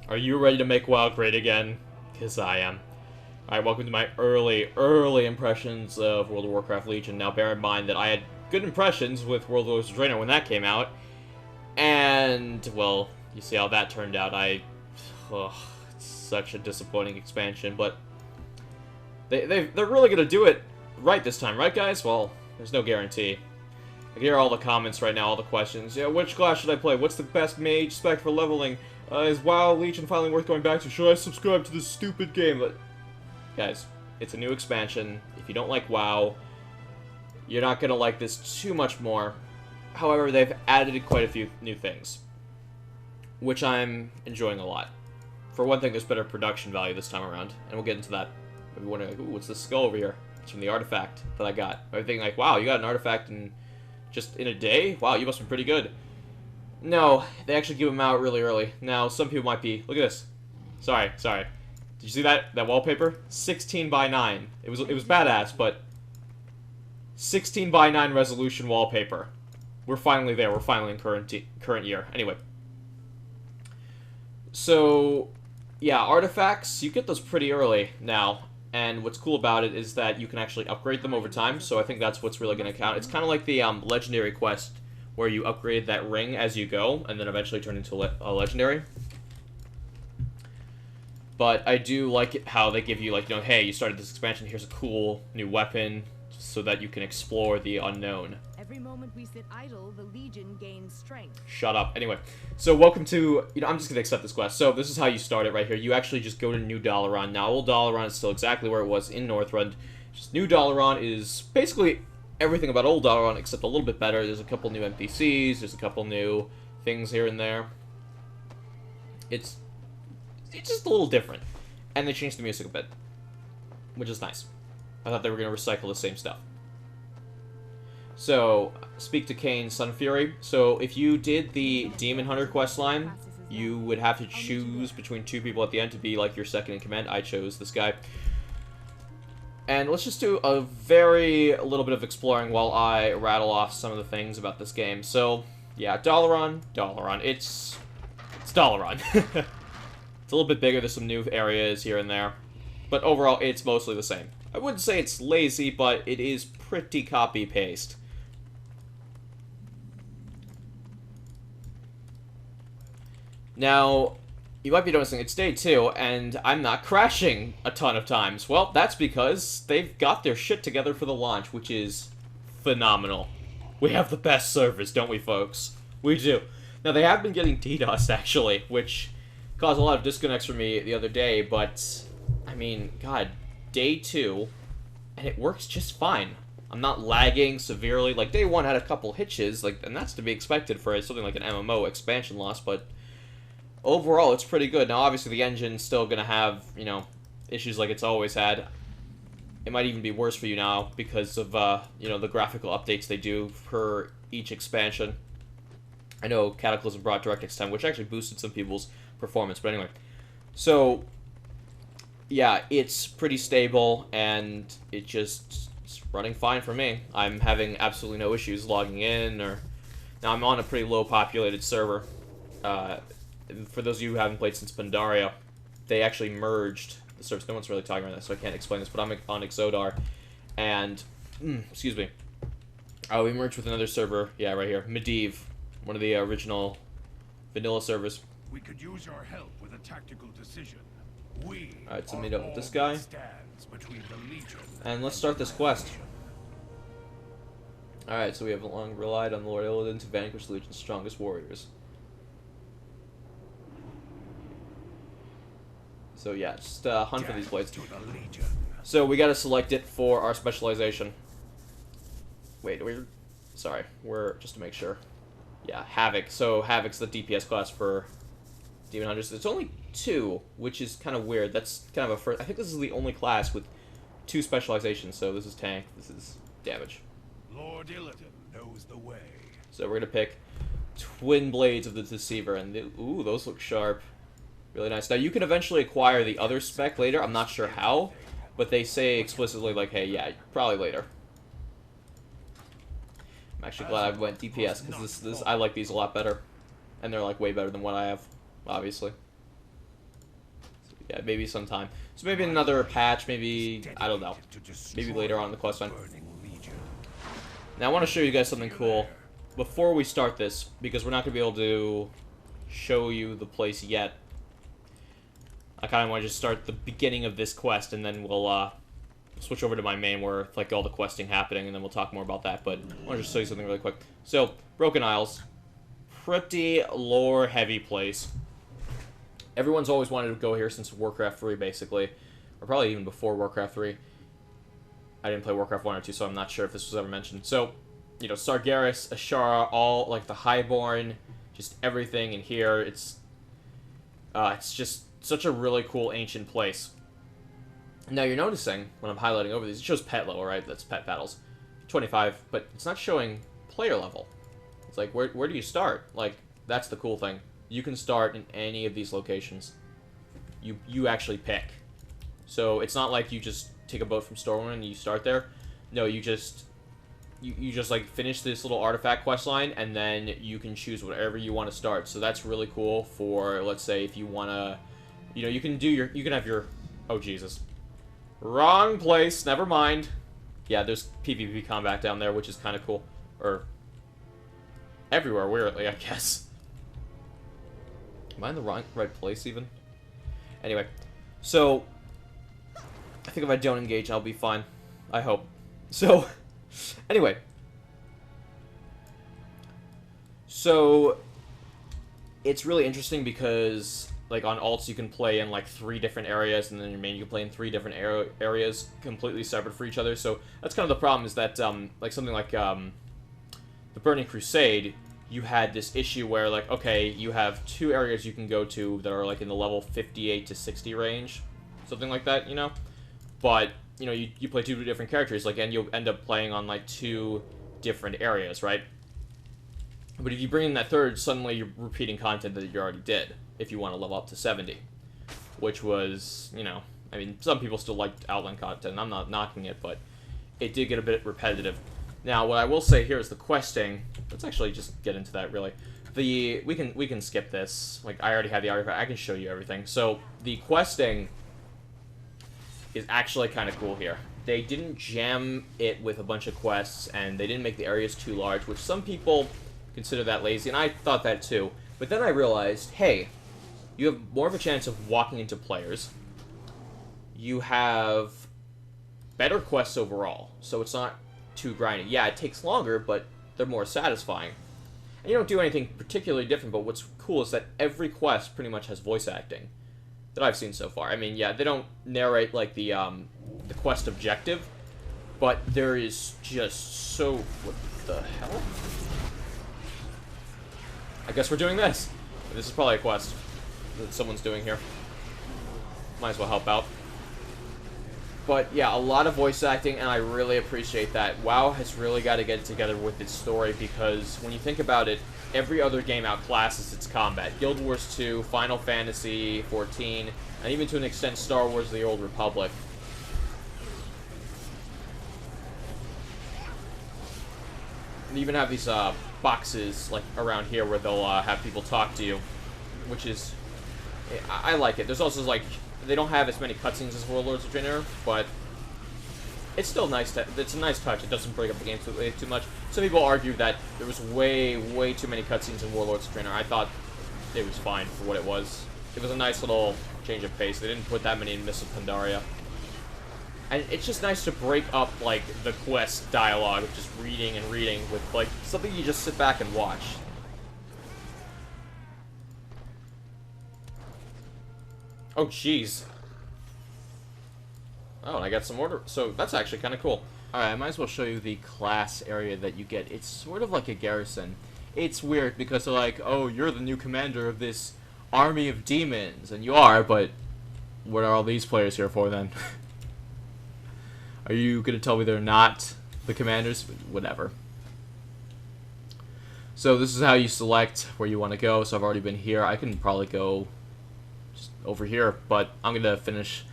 Are you ready to make WoW great again? Because I am. Alright, welcome to my early impressions of World of Warcraft Legion. Now, bear in mind that I had good impressions with World of Warcraft Draenor when that came out. And, well, you see how that turned out. It's such a disappointing expansion, but they're really going to do it right this time, right, guys? Well, there's no guarantee. I hear all the comments right now, all the questions. Yeah, which class should I play? What's the best mage spec for leveling? Is WoW Legion finally worth going back to? Should I subscribe to this stupid game? But, guys, it's a new expansion. If you don't like WoW, you're not going to like this too much more. However, they've added quite a few new things, which I'm enjoying a lot. For one thing, there's better production value this time around, and we'll get into that. If you wondering, like, ooh, what's this skull over here? It's from the artifact that I got. I'm thinking, like, wow, you got an artifact just in a day? Wow, you must be pretty good. No, they actually give them out really early. Now, some people might be... Look at this. Sorry. Did you see that wallpaper? 16 by 9. It was badass, but 16 by 9 resolution wallpaper. We're finally there. We're finally in current year. Anyway. So, yeah, artifacts, you get those pretty early now. And what's cool about it is that you can actually upgrade them over time, so I think that's what's really going to count. It's kind of like the legendary quest, where you upgrade that ring as you go, and then eventually turn into a legendary. But I do like it how they give you, like, you know, hey, you started this expansion, here's a cool new weapon, so that you can explore the unknown. Every moment we sit idle, the Legion gains strength. Shut up. Anyway, so welcome to, I'm just going to accept this quest. So this is how you start it right here. You actually just go to New Dalaran. Now, Old Dalaran is still exactly where it was in Northrend. Just New Dalaran is basically everything about Old Dalaran except a little bit better. There's a couple new NPCs, there's a couple new things here and there. It's just a little different. And they changed the music a bit, which is nice. I thought they were going to recycle the same stuff. So, speak to Kain Sunfury. So, if you did the Demon Hunter questline, you would have to choose between two people at the end to be, like, your second in command. I chose this guy. And let's just do a little bit of exploring while I rattle off some of the things about this game. So, yeah, Dalaran. It's Dalaran. It's a little bit bigger. There's some new areas here and there. But overall, it's mostly the same. I wouldn't say it's lazy, but it is pretty copy-paste. Now, you might be noticing it's day 2, and I'm not crashing a ton of times. Well, that's because they've got their shit together for the launch, which is phenomenal. We have the best servers, don't we, folks? We do. Now, they have been getting DDoS, actually, which caused a lot of disconnects for me the other day, but, I mean, God, day 2, and it works just fine. I'm not lagging severely. Like, day 1 had a couple hitches, like, and that's to be expected for something like an MMO expansion loss, but overall, it's pretty good. Now, obviously, the engine's still going to have, you know, issues like it's always had. It might even be worse for you now because of, you know, the graphical updates they do for each expansion. I know Cataclysm brought DirectX 10, which actually boosted some people's performance, but anyway. So, yeah, it's pretty stable, and it's running fine for me. I'm having absolutely no issues logging in, or... Now, I'm on a pretty low-populated server. For those of you who haven't played since Pandaria, they actually merged the servers. No one's really talking about that, so I can't explain this, but I'm on Exodar, and, excuse me, we merged with another server, yeah, right here, Medivh, one of the original vanilla servers. We could use your help with a tactical decision. Alright, so meet up with this guy, and let's start this quest. Alright, so we have long relied on Lord Illidan to vanquish the Legion's strongest warriors. So yeah, just hunt for these blades. So we gotta select it for our specialization. Wait, we're just to make sure. Yeah, Havoc. So Havoc's the DPS class for Demon Hunters. It's only 2, which is kind of weird. That's kind of a first. I think this is the only class with 2 specializations. So this is tank, this is damage. Lord Illidan knows the way. So we're gonna pick Twin Blades of the Deceiver, and ooh, those look sharp. Really nice. Now, you can eventually acquire the other spec later. I'm not sure how, but they say explicitly, like, hey, yeah, probably later. I'm actually glad I went DPS, because I like these a lot better. And they're, like, way better than what I have, obviously. Yeah, maybe sometime. So maybe another patch, maybe, I don't know. Maybe later on in the quest line. Now I want to show you guys something cool before we start this, because we're not going to be able to show you the place yet. I kind of want to just start the beginning of this quest, and then we'll switch over to my main where like all the questing happening, and then we'll talk more about that. But I want to just show you something really quick. So, Broken Isles. Pretty lore-heavy place. Everyone's always wanted to go here since Warcraft 3, basically. Or probably even before Warcraft 3. I didn't play Warcraft 1 or 2, so I'm not sure if this was ever mentioned. So, you know, Sargeras, Ashara, all, like, the Highborn, just everything in here. It's just such a really cool ancient place. Now, you're noticing, when I'm highlighting over these, it shows pet level, right? That's pet battles. 25, but it's not showing player level. It's like, where do you start? Like, that's the cool thing. You can start in any of these locations. You actually pick. So it's not like you just take a boat from Stormwind and you start there. No, you just like finish this little artifact quest line, and then you can choose whatever you want to start. So that's really cool for, let's say, if you want to, you know, you can have your, oh Jesus, wrong place, never mind. Yeah, there's PvP combat down there, which is kind of cool. Or everywhere, weirdly, I guess. Am I in the right place, even? Anyway, so I think if I don't engage, I'll be fine. I hope. So, anyway. So, it's really interesting because, like, on alts you can play in, like, 3 different areas, and then your main you can play in 3 different areas, completely separate for each other. So, that's kind of the problem, is that, like, something like, the Burning Crusade, you had this issue where, like, okay, you have 2 areas you can go to that are, like, in the level 58 to 60 range. Something like that, you know? But, you know, you play 2 different characters, like, and you'll end up playing on, like, 2 different areas, right? But if you bring in that third, suddenly you're repeating content that you already did, if you want to level up to 70. Which was, you know, I mean, some people still liked Outland content, I'm not knocking it, but it did get a bit repetitive. Now, what I will say here is the questing. Let's actually just get into that, really. We can skip this. Like, I already have the artifact. I can show you everything. So, the questing is actually kind of cool here. They didn't jam it with a bunch of quests, and they didn't make the areas too large, which some people consider that lazy, and I thought that too. But then I realized, hey, you have more of a chance of walking into players. You have better quests overall, so it's not too grindy. Yeah, it takes longer, but they're more satisfying. And you don't do anything particularly different, but what's cool is that every quest pretty much has voice acting that I've seen so far. I mean, yeah, they don't narrate, like, the quest objective, but there is just so... What the hell? I guess we're doing this. This is probably a quest that someone's doing here. Might as well help out. But, yeah, a lot of voice acting, and I really appreciate that. WoW has really got to get it together with its story, because when you think about it, every other game outclasses its combat. Guild Wars 2, Final Fantasy 14, and even to an extent Star Wars The Old Republic. And even have these boxes like around here where they'll have people talk to you, which is... I like it. There's also, like... They don't have as many cutscenes as Warlords of Draenor, but it's still nice to... It's a nice touch. It doesn't break up the game too much. Some people argue that there was way too many cutscenes in Warlords of Draenor. I thought it was fine for what it was. It was a nice little change of pace. They didn't put that many in Mists of Pandaria. And it's just nice to break up, like, the quest dialogue of just reading and reading with, like, something you just sit back and watch. Oh, jeez. Oh, and I got some order. So, that's actually kind of cool. Alright, I might as well show you the class area that you get. It's sort of like a garrison. It's weird because they're like, oh, you're the new commander of this army of demons. And you are, but what are all these players here for, then? Are you going to tell me they're not the commanders? Whatever. So, this is how you select where you want to go. So, I've already been here. I can probably go over here, but I'm gonna finish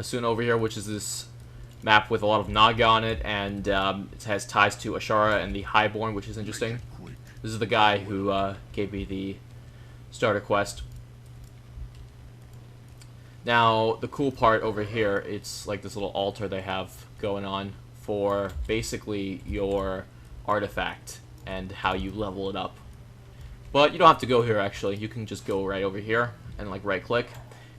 soon over here, which is this map with a lot of Naga on it, and it has ties to Ashara and the Highborn, which is interesting. This is the guy who gave me the starter quest. Now, the cool part over here, it's like this little altar they have going on for basically your artifact and how you level it up. But you don't have to go here, actually. You can just go right over here and, like, right-click.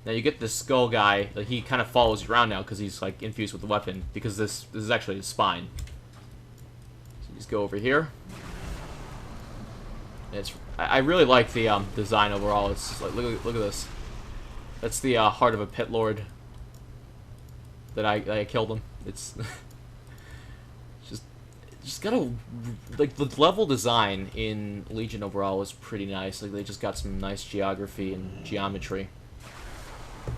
Now, you get this skull guy. Like, he kind of follows you around now because he's, like, infused with the weapon. Because this is actually his spine. So you just go over here. And I really like the design overall. It's just like, look at this. That's the heart of a pit lord that I killed him. It's just got a, like, the level design in Legion overall is pretty nice. Like, they just got some nice geography and geometry.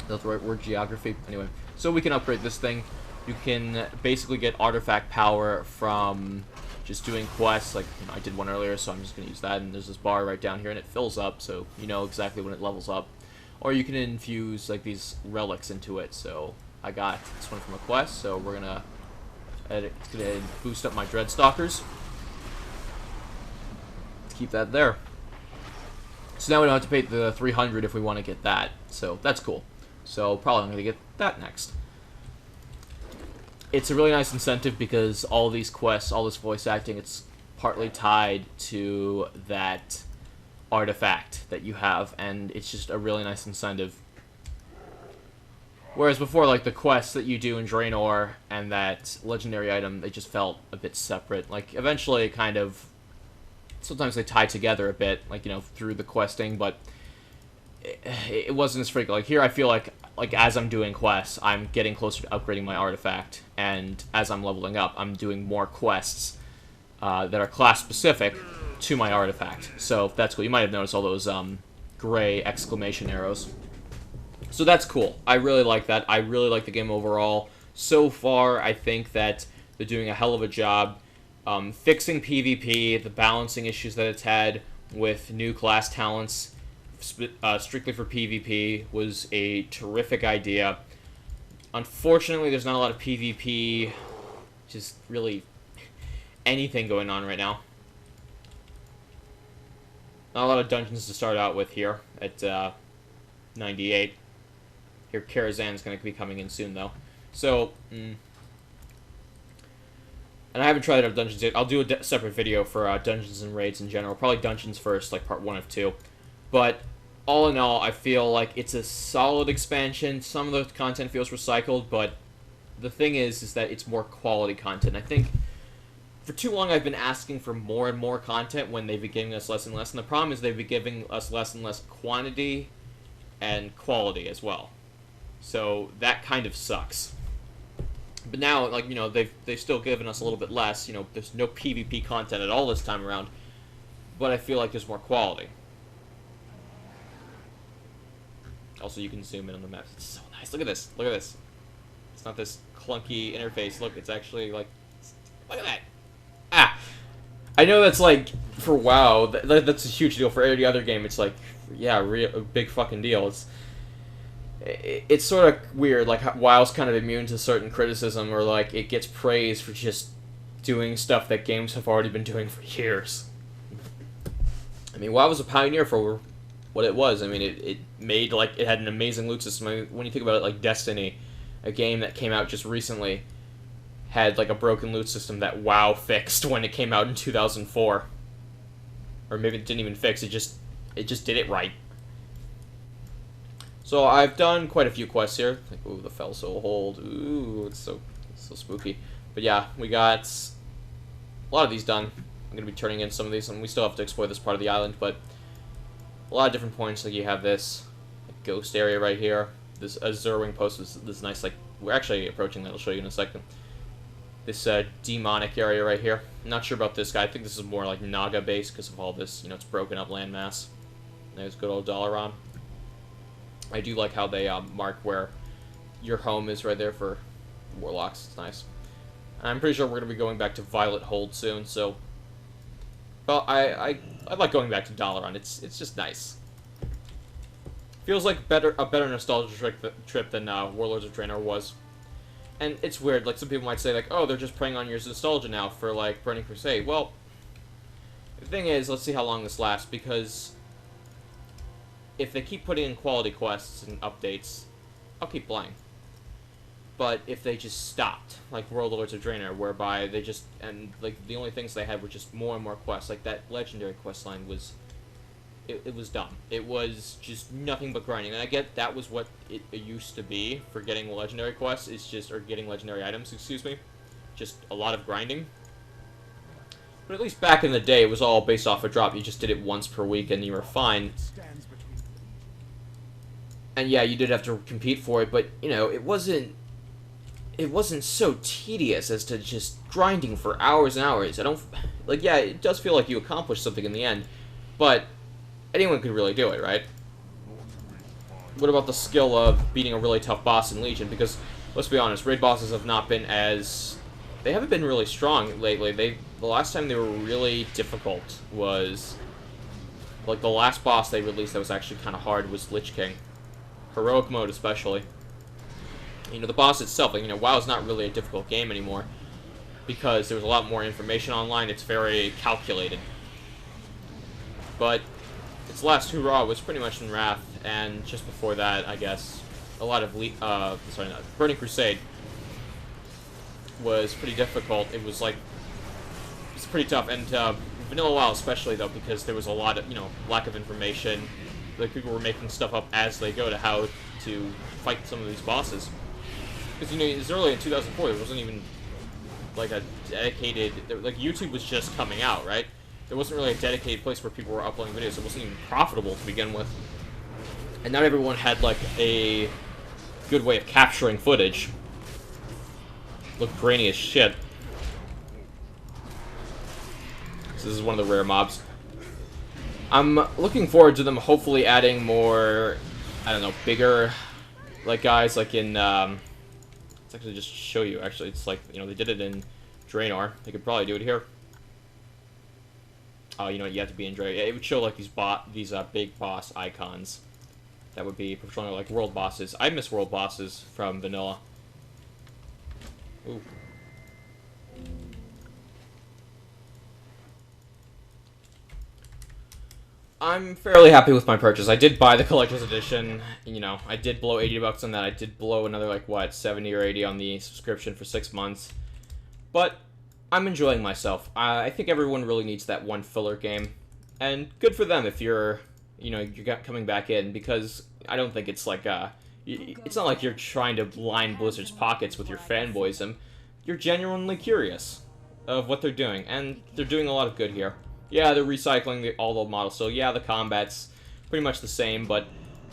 That's the right word, geography. Anyway, so we can upgrade this thing. You can basically get artifact power from just doing quests. Like, you know, I did one earlier, so I'm just going to use that. And there's this bar right down here, and it fills up, so you know exactly when it levels up. Or you can infuse, like, these relics into it. So I got this one from a quest, so we're going to... It's going to boost up my Dreadstalkers. Let's keep that there. So now we don't have to pay the 300 if we want to get that. So that's cool. So probably I'm going to get that next. It's a really nice incentive because all these quests, all this voice acting, it's partly tied to that artifact that you have. And it's just a really nice incentive. Whereas before, like, the quests that you do in Draenor and that legendary item, they just felt a bit separate. Like, eventually, kind of, sometimes they tie together a bit, like, you know, through the questing, but it wasn't as frequent. Like, here I feel like as I'm doing quests, I'm getting closer to upgrading my artifact, and as I'm leveling up, I'm doing more quests that are class-specific to my artifact. So, that's cool. You might have noticed all those gray exclamation arrows. So that's cool. I really like that. I really like the game overall. So far, I think that they're doing a hell of a job fixing PvP, the balancing issues that it's had with new class talents strictly for PvP was a terrific idea. Unfortunately, there's not a lot of PvP, just really anything going on right now. Not a lot of dungeons to start out with here at 98. Here, Karazhan's going to be coming in soon, though. So, and I haven't tried out dungeons yet. I'll do a separate video for dungeons and raids in general. Probably dungeons first, like part 1 of 2. But, all in all, I feel like it's a solid expansion. Some of the content feels recycled, but the thing is that it's more quality content. I think for too long I've been asking for more and more content when they've been giving us less and less. And the problem is they've been giving us less and less quantity and quality as well. So that kind of sucks. But now, like, you know, they've still given us a little bit less. You know, there's no PvP content at all this time around. But I feel like there's more quality. Also, you can zoom in on the map. It's so nice. Look at this. Look at this. It's not this clunky interface. Look, it's actually, like... Look at that! Ah! I know that's, like, for WoW, that's a huge deal. For any other game, it's like, yeah, a big fucking deal. It's sort of weird, like, WoW's kind of immune to certain criticism, or, like, it gets praised for just doing stuff that games have already been doing for years. I mean, WoW was a pioneer for what it was. I mean, it made, like, it had an amazing loot system. I mean, when you think about it, like, Destiny, a game that came out just recently, had, like, a broken loot system that WoW fixed when it came out in 2004. Or maybe it didn't even fix, it just did it right. So I've done quite a few quests here. Like, ooh, the Fell Soul Hold. Ooh, it's so spooky. But yeah, we got a lot of these done. I'm going to be turning in some of these, and we still have to explore this part of the island, but a lot of different points. Like, you have this ghost area right here. This Zerwing post is this nice, like, we're actually approaching that. I'll show you in a second. This demonic area right here. I'm not sure about this guy. I think this is more like Naga based because of all this, you know, it's broken up landmass. There's good old Dalaran. I do like how they mark where your home is right there for warlocks. It's nice. I'm pretty sure we're going to be going back to Violet Hold soon, so... Well, I like going back to Dalaran. It's just nice. Feels like a better nostalgia trip than Warlords of Draenor was. And it's weird, like, some people might say, like, oh, they're just preying on your nostalgia now for, like, Burning Crusade. Well, the thing is, let's see how long this lasts, because if they keep putting in quality quests and updates, I'll keep playing. But if they just stopped, like World Lords of Draenor, whereby they just, and like the only things they had were just more and more quests, like that legendary quest line was, it was dumb. It was just nothing but grinding, and I get that was what it used to be for getting legendary quests, is just, or getting legendary items, excuse me, just a lot of grinding. But at least back in the day, it was all based off a drop. You just did it once per week, and you were fine. And yeah, you did have to compete for it, but, you know, it wasn't so tedious as to just grinding for hours and hours. I don't, like, yeah, it does feel like you accomplished something in the end, but anyone could really do it, right? What about the skill of beating a really tough boss in Legion? Because, let's be honest, raid bosses have not been as, they haven't been really strong lately. The last time they were really difficult was, like, the last boss they released that was actually kind of hard was Lich King. Heroic mode, especially. You know, the boss itself, like, you know, WoW's not really a difficult game anymore because there's a lot more information online. It's very calculated. But its last hurrah was pretty much in Wrath, and just before that, I guess, a lot of Burning Crusade was pretty difficult. It was like, it's pretty tough, and Vanilla WoW especially, though, because there was a lot of, you know, lack of information. Like, people were making stuff up as they go to how to fight some of these bosses. Because, you know, it was early in 2004, there wasn't even, like, a dedicated, like, YouTube was just coming out, right? There wasn't really a dedicated place where people were uploading videos. It wasn't even profitable to begin with. And not everyone had, like, a good way of capturing footage. Looked grainy as shit. So this is one of the rare mobs. I'm looking forward to them hopefully adding more, I don't know, bigger, like, guys, like in, let's actually just show you, actually. It's like, you know, they did it in Draenor. They could probably do it here. Oh, you know, you have to be in Draenor. Yeah, it would show, like, these big boss icons. That would be patrolling, like, world bosses. I miss world bosses from Vanilla. Ooh. I'm fairly happy with my purchase. I did buy the collector's edition. You know, I did blow 80 bucks on that. I did blow another, like, what, 70 or 80 on the subscription for 6 months. But I'm enjoying myself. I think everyone really needs that one filler game. And good for them if you're, you know, you're coming back in, because I don't think it's like, it's not like you're trying to line Blizzard's pockets with your fanboyism. You're genuinely curious of what they're doing, and they're doing a lot of good here. Yeah, they're recycling all the models, so yeah, the combat's pretty much the same, but,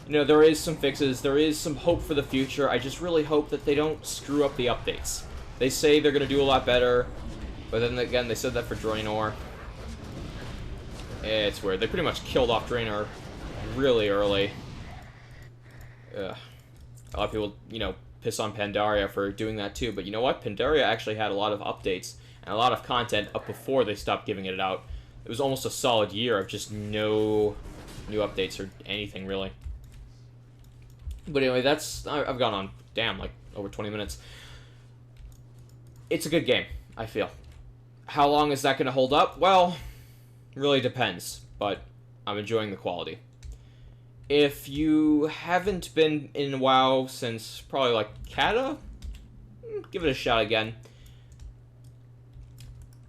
you know, there is some fixes, there is some hope for the future. I just really hope that they don't screw up the updates. They say they're going to do a lot better, but then again, they said that for Draenor. It's weird. They pretty much killed off Draenor really early. Ugh. A lot of people, you know, piss on Pandaria for doing that too, but you know what? Pandaria actually had a lot of updates and a lot of content up before they stopped giving it out. It was almost a solid year of just no new updates or anything, really. But anyway, that's... I've gone on, damn, like, over 20 minutes. It's a good game, I feel. How long is that going to hold up? Well, really depends, but I'm enjoying the quality. If you haven't been in WoW since probably, like, Kata, give it a shot again.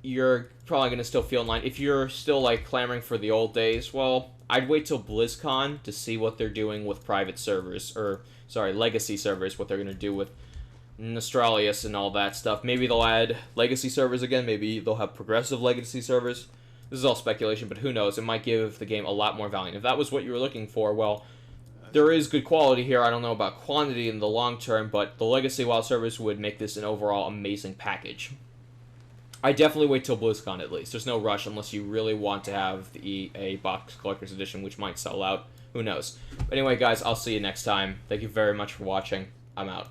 You're probably going to still feel in line. If you're still, like, clamoring for the old days, well, I'd wait till BlizzCon to see what they're doing with private servers, or, sorry, legacy servers, what they're going to do with Nostralius and all that stuff. Maybe they'll add legacy servers again, maybe they'll have progressive legacy servers. This is all speculation, but who knows, it might give the game a lot more value. If that was what you were looking for, well, there is good quality here. I don't know about quantity in the long term, but the legacy WoW servers would make this an overall amazing package. I definitely wait till BlizzCon at least. There's no rush unless you really want to have the EA Box Collector's Edition, which might sell out. Who knows? But anyway, guys, I'll see you next time. Thank you very much for watching. I'm out.